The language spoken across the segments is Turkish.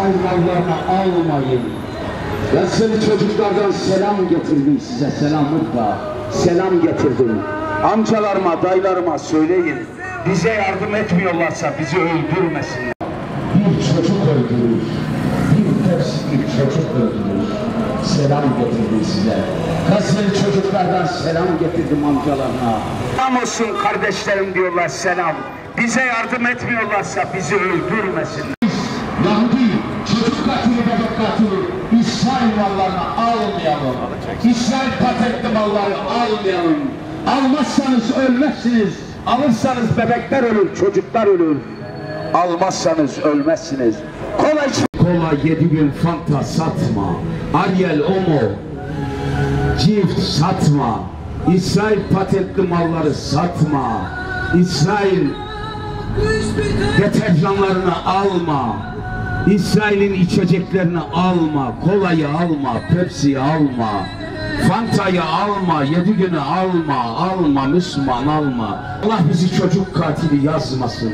İsrail mallarını almayın. Ben seni çocuklardan selam getirdim size, selamlıkla. Selam getirdim. Amcalarıma, dayılarıma söyleyin. Bize yardım etmiyorlarsa bizi öldürmesinler. Bir çocuk öldürür. Bir tefsir çocuk öldürür. Selam getirdim size. Gazze'li çocuklardan selam getirdim amcalarına. Selam olsun kardeşlerim diyorlar, selam. Bize yardım etmiyorlarsa bizi öldürmesinler. Yahudi, çocuk katili, bebek katili, İsrail mallarını almayalım. İsrail patentli mallarını almayalım. Almazsanız ölmezsiniz. Alırsanız bebekler ölür, çocuklar ölür. Almazsanız ölmezsiniz. Kola 7000 Fanta satma. Ariel Omo cift satma. İsrail patentli malları satma. İsrail deterjanlarını alma. İsrail'in içeceklerini alma. Kolayı alma. Pepsi'yi alma. Fanta'yı alma. 7 günü alma. Müslüman alma. Allah bizi çocuk katili yazmasın.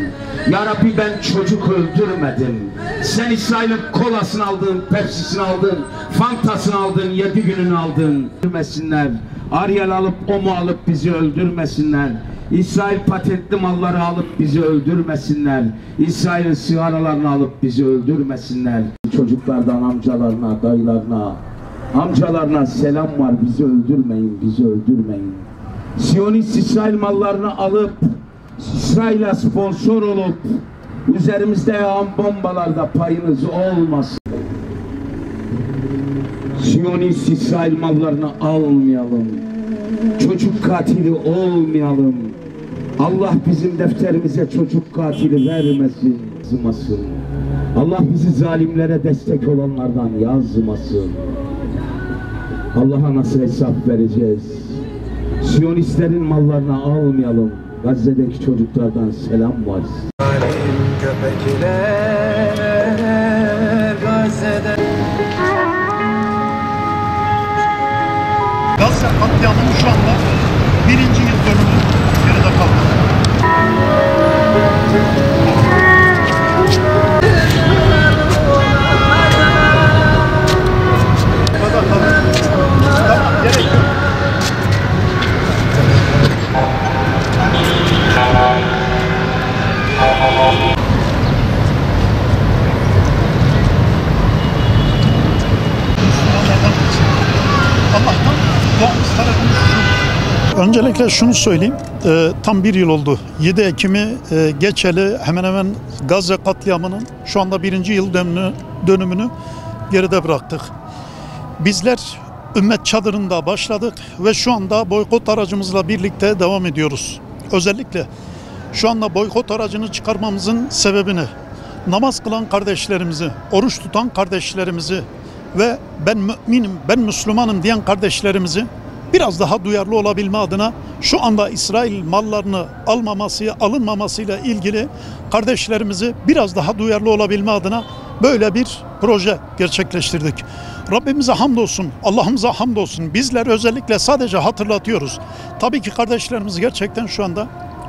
Ya Rabbi, ben çocuk öldürmedim. Sen İsrail'in kolasını aldın, Pepsi'sini aldın, Fanta'sını aldın, 7 gününü aldın. Öldürmesinler. Ariel alıp Omo alıp bizi öldürmesinler. İsrail patentli malları alıp bizi öldürmesinler. İsrail'in sigaralarını alıp bizi öldürmesinler. Çocuklardan amcalarına, dayılarına, selam var. Bizi öldürmeyin, bizi öldürmeyin. Siyonist İsrail mallarını alıp, İsrail'e sponsor olup, üzerimizde yağan bombalarda payınız olmasın. Siyonist İsrail mallarını almayalım. Çocuk katili olmayalım. Allah bizim defterimize çocuk katili vermesin, yazmasın. Allah bizi zalimlere destek olanlardan yazmasın. Allah'a nasıl hesap vereceğiz? Siyonistlerin mallarını almayalım. Gazze'deki çocuklardan selam var. Köpekler Gazze'de. Gazze katliamının şu anda 1. yıl dönümü geride kaldı. Tamam, gerek yok. Öncelikle şunu söyleyeyim, tam 1 yıl oldu. 7 Ekim'i geçeli hemen hemen Gazze katliamının şu anda 1. yıl dönümünü geride bıraktık. Bizler ümmet çadırında başladık ve şu anda boykot aracımızla birlikte devam ediyoruz. Özellikle şu anda boykot aracını çıkarmamızın sebebini, namaz kılan kardeşlerimizi, oruç tutan kardeşlerimizi ve ben müminim, ben Müslümanım diyen kardeşlerimizi biraz daha duyarlı olabilme adına şu anda İsrail mallarını alınmamasıyla ilgili kardeşlerimizi biraz daha duyarlı olabilme adına böyle bir proje gerçekleştirdik. Rabbimize hamdolsun, Allah'ımıza hamdolsun. Bizler özellikle sadece hatırlatıyoruz. Tabii ki kardeşlerimiz gerçekten şu anda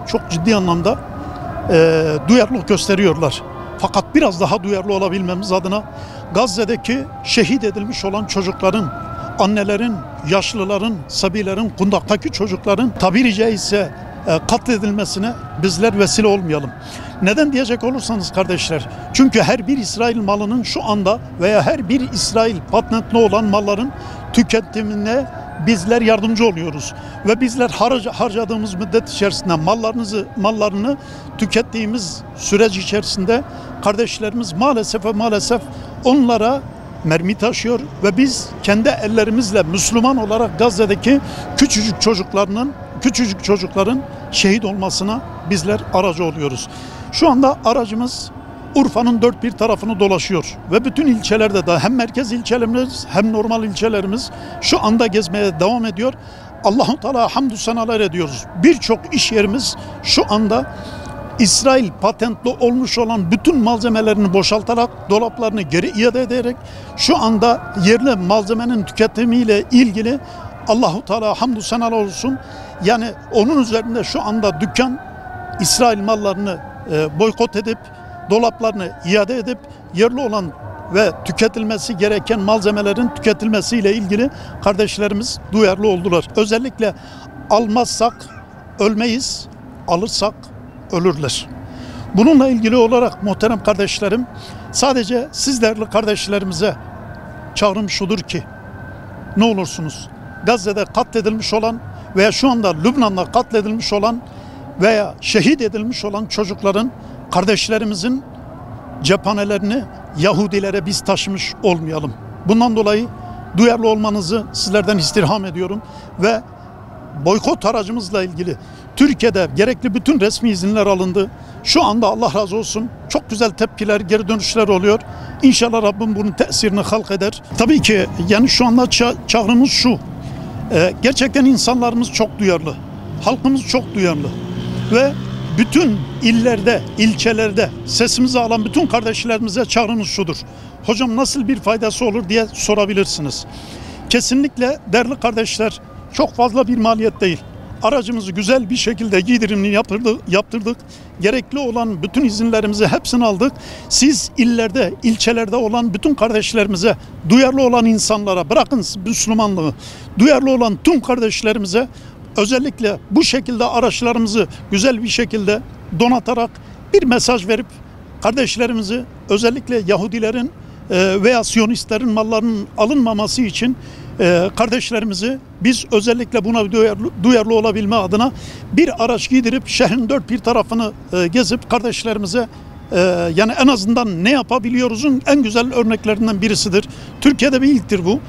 çok ciddi anlamda duyarlılık gösteriyorlar. Fakat biraz daha duyarlı olabilmemiz adına Gazze'deki şehit edilmiş olan çocukların, annelerin, yaşlıların, sabilerin, kundaktaki çocukların tabiri caizse katledilmesine bizler vesile olmayalım. Neden diyecek olursanız kardeşler, çünkü her bir İsrail malının şu anda veya her bir İsrail patentli olan malların tüketimine bizler yardımcı oluyoruz. Ve bizler harcadığımız müddet içerisinde mallarını tükettiğimiz süreç içerisinde kardeşlerimiz maalesef onlara mermi taşıyor ve biz kendi ellerimizle Müslüman olarak Gazze'deki küçücük çocukların şehit olmasına bizler aracı oluyoruz. Şu anda aracımız Urfa'nın dört bir tarafını dolaşıyor ve bütün ilçelerde de hem merkez ilçelerimiz hem normal ilçelerimiz şu anda gezmeye devam ediyor. Allah-u Teala hamdü senalar ediyoruz. Birçok iş yerimiz şu anda İsrail patentli olmuş olan bütün malzemelerini boşaltarak, dolaplarını geri iade ederek şu anda yerli malzemenin tüketimiyle ilgili Allah-u Teala hamdü senalar olsun. Yani onun üzerinde şu anda dükkan İsrail mallarını boykot edip, dolaplarını iade edip yerli olan ve tüketilmesi gereken malzemelerin tüketilmesiyle ilgili kardeşlerimiz duyarlı oldular. Özellikle almazsak ölmeyiz, alırsak ölürler. Bununla ilgili olarak muhterem kardeşlerim, sadece siz değerli kardeşlerimize çağrım şudur ki, ne olursunuz Gazze'de katledilmiş olan veya şu anda Lübnan'da katledilmiş olan veya şehit edilmiş olan çocukların, kardeşlerimizin cephanelerini Yahudilere biz taşımış olmayalım. Bundan dolayı duyarlı olmanızı sizlerden istirham ediyorum ve boykot aracımızla ilgili Türkiye'de gerekli bütün resmi izinler alındı. Şu anda Allah razı olsun çok güzel tepkiler, geri dönüşler oluyor. İnşallah Rabbim bunun tesirini halk eder. Tabii ki yani şu anda çağrımız şu. Gerçekten insanlarımız çok duyarlı. Halkımız çok duyarlı. Ve bütün illerde, ilçelerde sesimizi alan bütün kardeşlerimize çağrımız şudur. Hocam nasıl bir faydası olur diye sorabilirsiniz. Kesinlikle değerli kardeşler, çok fazla bir maliyet değil. Aracımızı güzel bir şekilde giydirimini yaptırdık. Gerekli olan bütün izinlerimizi hepsini aldık. Siz illerde, ilçelerde olan bütün kardeşlerimize, duyarlı olan insanlara, bırakın Müslümanlığı, duyarlı olan tüm kardeşlerimize özellikle bu şekilde araçlarımızı güzel bir şekilde donatarak bir mesaj verip kardeşlerimizi, özellikle Yahudilerin veya Siyonistlerin mallarının alınmaması için kardeşlerimizi biz özellikle buna duyarlı olabilme adına bir araç giydirip şehrin dört bir tarafını gezip kardeşlerimize yani en azından ne yapabiliyoruzun en güzel örneklerinden birisidir. Türkiye'de bir ilktir bu.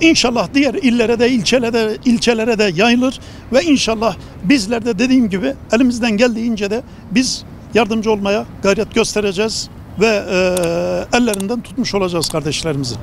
İnşallah diğer illere de ilçelere de yayılır ve inşallah bizler de dediğim gibi elimizden geldiğince de biz yardımcı olmaya gayret göstereceğiz ve ellerinden tutmuş olacağız kardeşlerimizin.